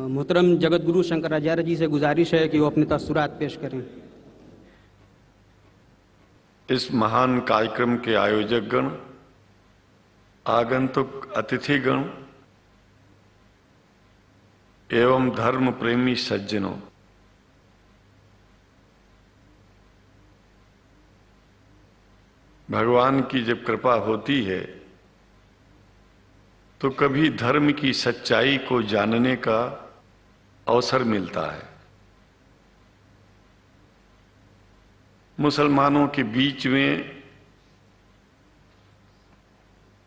मोहतरम जगत गुरु शंकराचार्य जी से गुजारिश है कि वो अपने तअस्सुरात पेश करें। इस महान कार्यक्रम के आयोजक गण, आगंतुक अतिथिगण एवं धर्म प्रेमी सज्जनों, भगवान की जब कृपा होती है तो कभी धर्म की सच्चाई को जानने का अवसर मिलता है। मुसलमानों के बीच में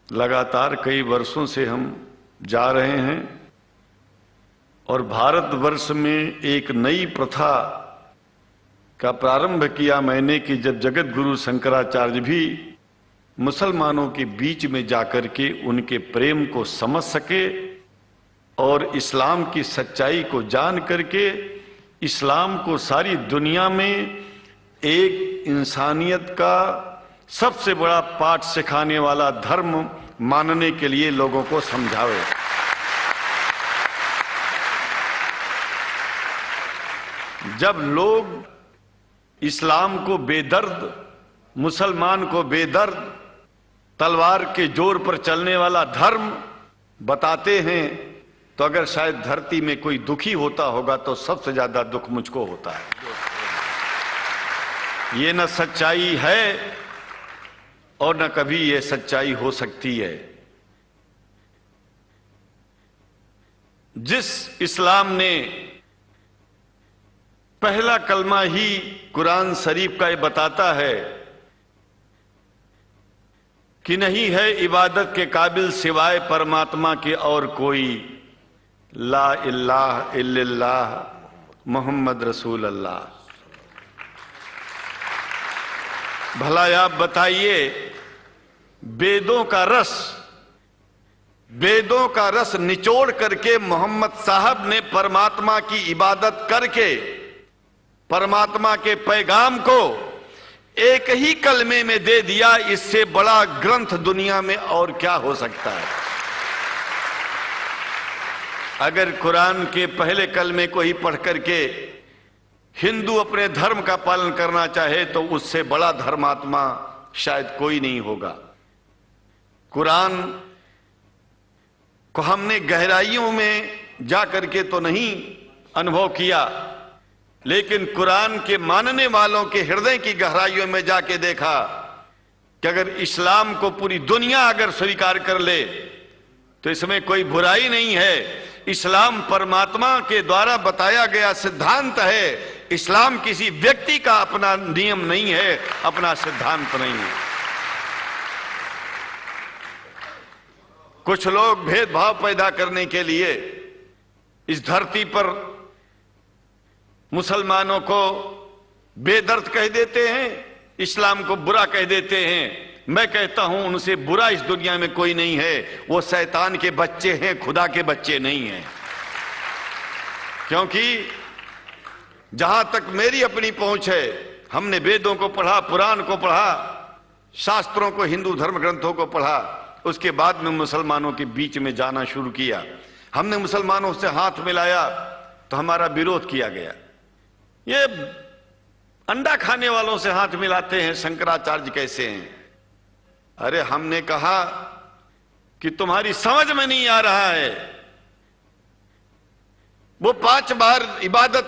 लगातार कई वर्षों से हम जा रहे हैं और भारतवर्ष में एक नई प्रथा का प्रारंभ किया मैंने कि जब जगत गुरु शंकराचार्य भी मुसलमानों के बीच में जाकर के उनके प्रेम को समझ सके और इस्लाम की सच्चाई को जान करके इस्लाम को सारी दुनिया में एक इंसानियत का सबसे बड़ा पाठ सिखाने वाला धर्म मानने के लिए लोगों को समझावे। जब लोग इस्लाम को बेदर्द, मुसलमान को बेदर्द, तलवार के जोर पर चलने वाला धर्म बताते हैं तो अगर शायद धरती में कोई दुखी होता होगा तो सबसे ज्यादा दुख मुझको होता है। ये न सच्चाई है और न कभी ये सच्चाई हो सकती है। जिस इस्लाम ने पहला कलमा ही कुरान शरीफ का ये बताता है कि नहीं है इबादत के काबिल सिवाय परमात्मा के और कोई, ला इलाहा इल्लल्लाह मोहम्मद रसूल अल्लाह। भला आप बताइए, वेदों का रस निचोड़ करके मोहम्मद साहब ने परमात्मा की इबादत करके परमात्मा के पैगाम को एक ही कलमे में दे दिया। इससे बड़ा ग्रंथ दुनिया में और क्या हो सकता है। अगर कुरान के पहले कलमे को ही पढ़ करके हिंदू अपने धर्म का पालन करना चाहे तो उससे बड़ा धर्मात्मा शायद कोई नहीं होगा। कुरान को हमने गहराइयों में जा करके तो नहीं अनुभव किया, लेकिन कुरान के मानने वालों के हृदय की गहराइयों में जाके देखा कि अगर इस्लाम को पूरी दुनिया अगर स्वीकार कर ले तो इसमें कोई बुराई नहीं है। इस्लाम परमात्मा के द्वारा बताया गया सिद्धांत है। इस्लाम किसी व्यक्ति का अपना नियम नहीं है, अपना सिद्धांत नहीं है। कुछ लोग भेदभाव पैदा करने के लिए इस धरती पर मुसलमानों को बेदर्द कह देते हैं, इस्लाम को बुरा कह देते हैं। मैं कहता हूं उनसे बुरा इस दुनिया में कोई नहीं है। वो शैतान के बच्चे हैं, खुदा के बच्चे नहीं हैं। क्योंकि जहां तक मेरी अपनी पहुंच है, हमने वेदों को पढ़ा, पुराण को पढ़ा, शास्त्रों को, हिंदू धर्म ग्रंथों को पढ़ा। उसके बाद में मुसलमानों के बीच में जाना शुरू किया। हमने मुसलमानों से हाथ मिलाया तो हमारा विरोध किया गया। ये अंडा खाने वालों से हाथ मिलाते हैं, शंकराचार्य कैसे हैं। अरे हमने कहा कि तुम्हारी समझ में नहीं आ रहा है। वो 5 बार इबादत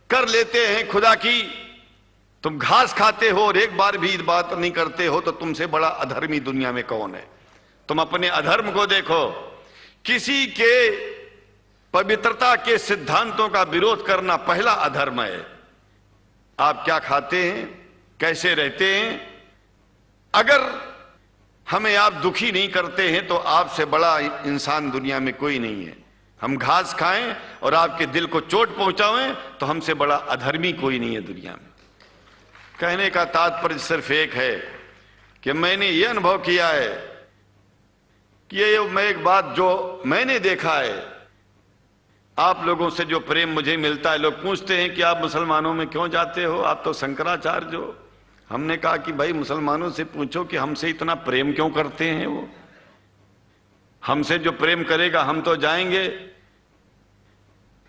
कर लेते हैं खुदा की, तुम घास खाते हो और एक बार भी इबादत नहीं करते हो, तो तुमसे बड़ा अधर्मी दुनिया में कौन है। तुम अपने अधर्म को देखो। किसी के पवित्रता के सिद्धांतों का विरोध करना पहला अधर्म है। आप क्या खाते हैं, कैसे रहते हैं, अगर हमें आप दुखी नहीं करते हैं तो आपसे बड़ा इंसान दुनिया में कोई नहीं है। हम घास खाएं और आपके दिल को चोट पहुंचाएं तो हमसे बड़ा अधर्मी कोई नहीं है दुनिया में। कहने का तात्पर्य सिर्फ एक है कि मैंने ये अनुभव किया है कि ये मैं एक बात जो मैंने देखा है, आप लोगों से जो प्रेम मुझे मिलता है, लोग पूछते हैं कि आप मुसलमानों में क्यों जाते हो, आप तो शंकराचार्य हो। हमने कहा कि भाई मुसलमानों से पूछो कि हमसे इतना प्रेम क्यों करते हैं। वो हमसे जो प्रेम करेगा हम तो जाएंगे।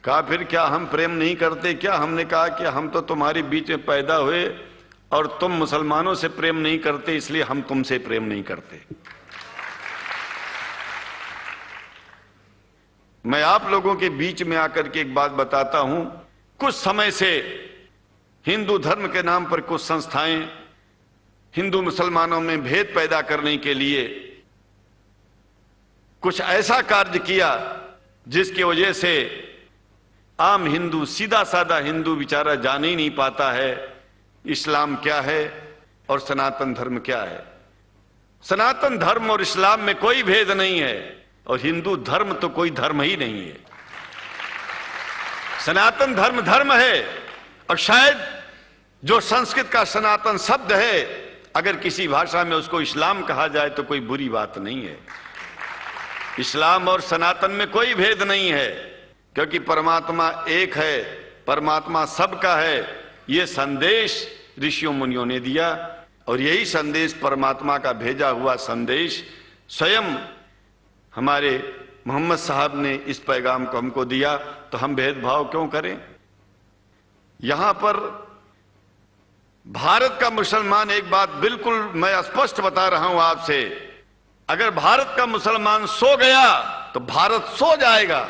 कहा फिर क्या हम प्रेम नहीं करते क्या? हमने कहा कि हम तो तुम्हारे बीच में पैदा हुए और तुम मुसलमानों से प्रेम नहीं करते, इसलिए हम तुमसे प्रेम नहीं करते। मैं आप लोगों के बीच में आकर के एक बात बताता हूं। कुछ समय से हिंदू धर्म के नाम पर कुछ संस्थाएं हिंदू मुसलमानों में भेद पैदा करने के लिए कुछ ऐसा कार्य किया जिसकी वजह से आम हिंदू, सीधा साधा हिंदू बेचारा जान ही नहीं पाता है इस्लाम क्या है और सनातन धर्म क्या है। सनातन धर्म और इस्लाम में कोई भेद नहीं है और हिंदू धर्म तो कोई धर्म ही नहीं है। सनातन धर्म धर्म है और शायद जो संस्कृत का सनातन शब्द है अगर किसी भाषा में उसको इस्लाम कहा जाए तो कोई बुरी बात नहीं है। इस्लाम और सनातन में कोई भेद नहीं है क्योंकि परमात्मा एक है, परमात्मा सबका है। यह संदेश ऋषियों मुनियों ने दिया और यही संदेश परमात्मा का भेजा हुआ संदेश स्वयं हमारे मोहम्मद साहब ने इस पैगाम को हमको दिया, तो हम भेदभाव क्यों करें? यहां पर भारत का मुसलमान, एक बात बिल्कुल मैं स्पष्ट बता रहा हूं आपसे, अगर भारत का मुसलमान सो गया तो भारत सो जाएगा।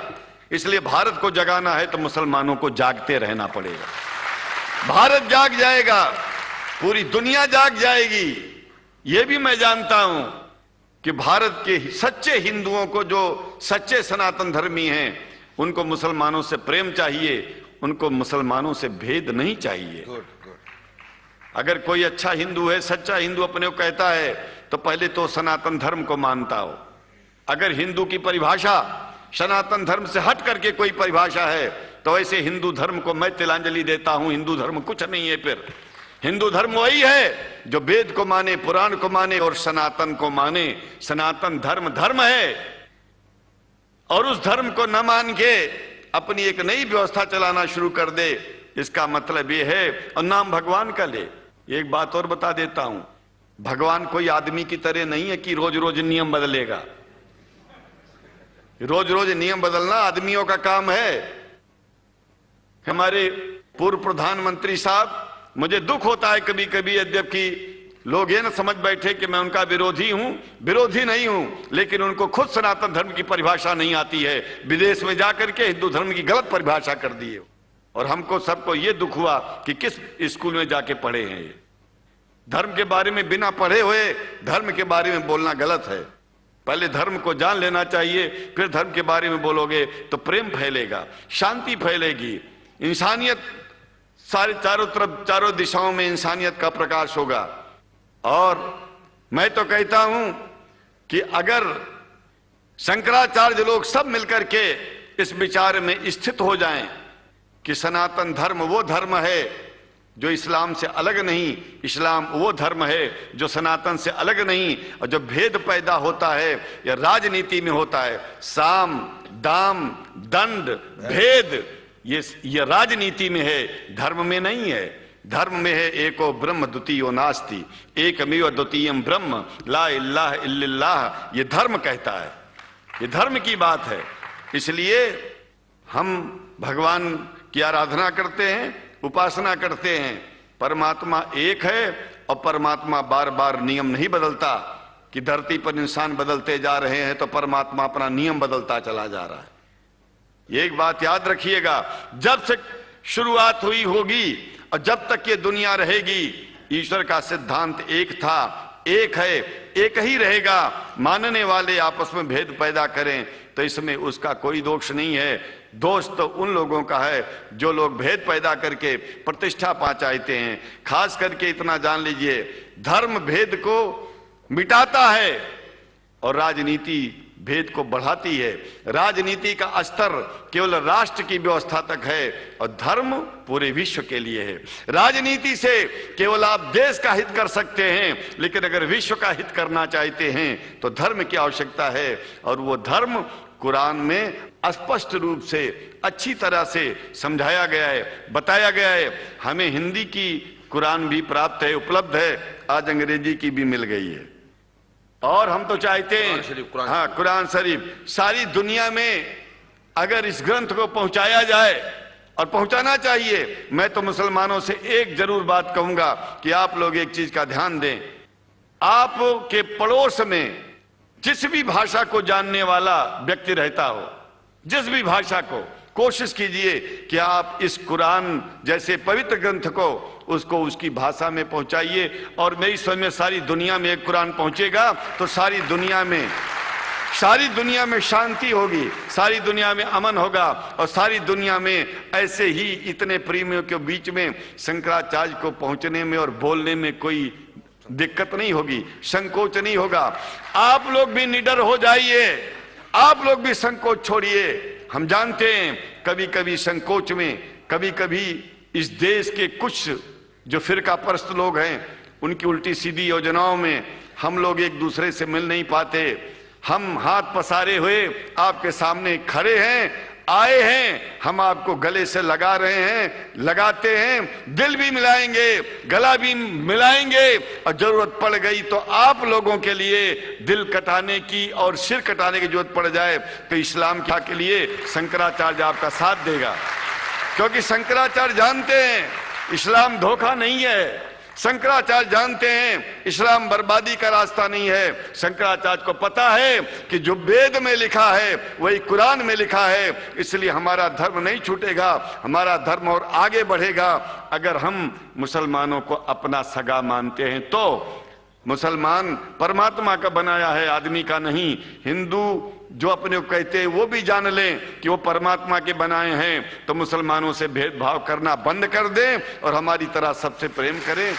इसलिए भारत को जगाना है तो मुसलमानों को जागते रहना पड़ेगा। भारत जाग जाएगा, पूरी दुनिया जाग जाएगी। यह भी मैं जानता हूं कि भारत के सच्चे हिंदुओं को, जो सच्चे सनातन धर्मी हैं, उनको मुसलमानों से प्रेम चाहिए, उनको मुसलमानों से भेद नहीं चाहिए। अगर कोई अच्छा हिंदू है, सच्चा हिंदू अपने को कहता है, तो पहले तो सनातन धर्म को मानता हो। अगर हिंदू की परिभाषा सनातन धर्म से हट करके कोई परिभाषा है तो ऐसे हिंदू धर्म को मैं तिलांजलि देता हूं। हिंदू धर्म कुछ नहीं है। फिर हिंदू धर्म वही है जो वेद को माने, पुराण को माने और सनातन को माने। सनातन धर्म धर्म है और उस धर्म को न मान के अपनी एक नई व्यवस्था चलाना शुरू कर दे, इसका मतलब यह है, और नाम भगवान का ले। एक बात और बता देता हूं, भगवान कोई आदमी की तरह नहीं है कि रोज रोज नियम बदलेगा। रोज रोज नियम बदलना आदमियों का काम है। हमारे पूर्व प्रधानमंत्री साहब, मुझे दुख होता है कभी कभी, यद्यपि लोग ये न समझ बैठे कि मैं उनका विरोधी हूं, विरोधी नहीं हूं, लेकिन उनको खुद सनातन धर्म की परिभाषा नहीं आती है। विदेश में जाकर के हिंदू धर्म की गलत परिभाषा कर दी है और हमको सबको ये दुख हुआ कि किस स्कूल में जाके पढ़े हैं। ये धर्म के बारे में बिना पढ़े हुए धर्म के बारे में बोलना गलत है। पहले धर्म को जान लेना चाहिए, फिर धर्म के बारे में बोलोगे तो प्रेम फैलेगा, शांति फैलेगी, इंसानियत सारे चारों तरफ, चारों दिशाओं में इंसानियत का प्रकाश होगा। और मैं तो कहता हूं कि अगर शंकराचार्य लोग सब मिलकर के इस विचार में स्थित हो जाएं कि सनातन धर्म वो धर्म है जो इस्लाम से अलग नहीं, इस्लाम वो धर्म है जो सनातन से अलग नहीं, और जो भेद पैदा होता है या राजनीति में होता है, साम दाम दंड भेद, ये राजनीति में है, धर्म में नहीं है। धर्म में है एको ब्रह्म द्वितीयो नास्ति, एकमेव द्वितीयम ब्रह्म ला इलाहा इल्लल्लाह। ये धर्म कहता है, ये धर्म की बात है। इसलिए हम भगवान की आराधना करते हैं, उपासना करते हैं। परमात्मा एक है और परमात्मा बार बार नियम नहीं बदलता कि धरती पर इंसान बदलते जा रहे हैं तो परमात्मा अपना नियम बदलता चला जा रहा है। एक बात याद रखिएगा, जब से शुरुआत हुई होगी और जब तक ये दुनिया रहेगी, ईश्वर का सिद्धांत एक था, एक है, एक ही रहेगा। मानने वाले आपस में भेद पैदा करें तो इसमें उसका कोई दोष नहीं है। दोष तो उन लोगों का है जो लोग भेद पैदा करके प्रतिष्ठा पा चाहते हैं। खास करके इतना जान लीजिए, धर्म भेद को मिटाता है और राजनीति भेद को बढ़ाती है। राजनीति का स्तर केवल राष्ट्र की व्यवस्था तक है और धर्म पूरे विश्व के लिए है। राजनीति से केवल आप देश का हित कर सकते हैं, लेकिन अगर विश्व का हित करना चाहते हैं तो धर्म की आवश्यकता है। और वो धर्म कुरान में स्पष्ट रूप से अच्छी तरह से समझाया गया है, बताया गया है। हमें हिंदी की कुरान भी प्राप्त है, उपलब्ध है, आज अंग्रेजी की भी मिल गई है। और हम तो चाहते हैं, हाँ, कुरान शरीफ सारी दुनिया में अगर इस ग्रंथ को पहुंचाया जाए, और पहुंचाना चाहिए, मैं तो मुसलमानों से एक जरूर बात कहूंगा कि आप लोग एक चीज का ध्यान दें। आपके पड़ोस में जिस भी भाषा को जानने वाला व्यक्ति रहता हो, जिस भी भाषा को, कोशिश कीजिए कि आप इस कुरान जैसे पवित्र ग्रंथ को उसको उसकी भाषा में पहुंचाइए। और मेरी समझ में सारी दुनिया में एक कुरान पहुंचेगा तो सारी दुनिया में शांति होगी, सारी दुनिया में अमन होगा, और सारी दुनिया में ऐसे ही इतने प्रेमियों के बीच में शंकराचार्य को पहुंचने में और बोलने में कोई दिक्कत नहीं होगी, संकोच नहीं होगा। आप लोग भी निडर हो जाइए, आप लोग भी संकोच छोड़िए। हम जानते हैं कभी कभी संकोच में, कभी कभी इस देश के कुछ जो फिरका परस्त लोग हैं उनकी उल्टी सीधी योजनाओं में हम लोग एक दूसरे से मिल नहीं पाते। हम हाथ पसारे हुए आपके सामने खड़े हैं, आए हैं, हम आपको गले से लगा रहे हैं, लगाते हैं, दिल भी मिलाएंगे, गला भी मिलाएंगे, और जरूरत पड़ गई तो आप लोगों के लिए दिल कटाने की और सिर कटाने की जरूरत पड़ जाए तो इस्लाम के लिए शंकराचार्य आपका साथ देगा। क्योंकि शंकराचार्य जानते हैं इस्लाम धोखा नहीं है, शंकराचार्य जानते हैं इस्लाम बर्बादी का रास्ता नहीं है। शंकराचार्य को पता है कि जो वेद में लिखा है वही कुरान में लिखा है, इसलिए हमारा धर्म नहीं छूटेगा, हमारा धर्म और आगे बढ़ेगा। अगर हम मुसलमानों को अपना सगा मानते हैं तो मुसलमान परमात्मा का बनाया है, आदमी का नहीं। हिंदू जो अपने को कहते हैं वो भी जान लें कि वो परमात्मा के बनाए हैं, तो मुसलमानों से भेदभाव करना बंद कर दें और हमारी तरह सबसे प्रेम करें।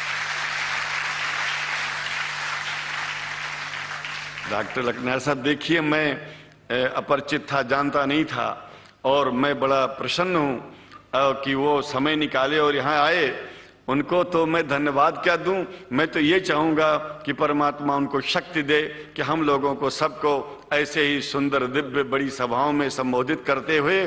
डॉक्टर लखनऊ साहब, देखिए मैं अपरिचित था, जानता नहीं था, और मैं बड़ा प्रसन्न हूं कि वो समय निकाले और यहाँ आए। उनको तो मैं धन्यवाद क्या दूं, मैं तो ये चाहूंगा कि परमात्मा उनको शक्ति दे कि हम लोगों को सबको ऐसे ही सुंदर दिव्य बड़ी सभाओं में संबोधित करते हुए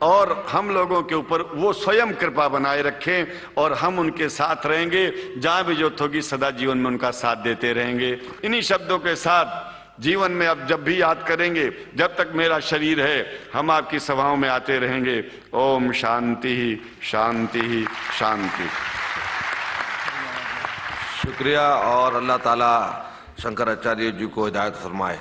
और हम लोगों के ऊपर वो स्वयं कृपा बनाए रखें, और हम उनके साथ रहेंगे, जहां भी जरूरत होगी सदा जीवन में उनका साथ देते रहेंगे। इन्हीं शब्दों के साथ जीवन में अब जब भी याद करेंगे, जब तक मेरा शरीर है हम आपकी सभाओं में आते रहेंगे। ओम शांति ही शांति ही शांति। शुक्रिया, और अल्लाह ताला शंकराचार्य जी को हिदायत फरमाए।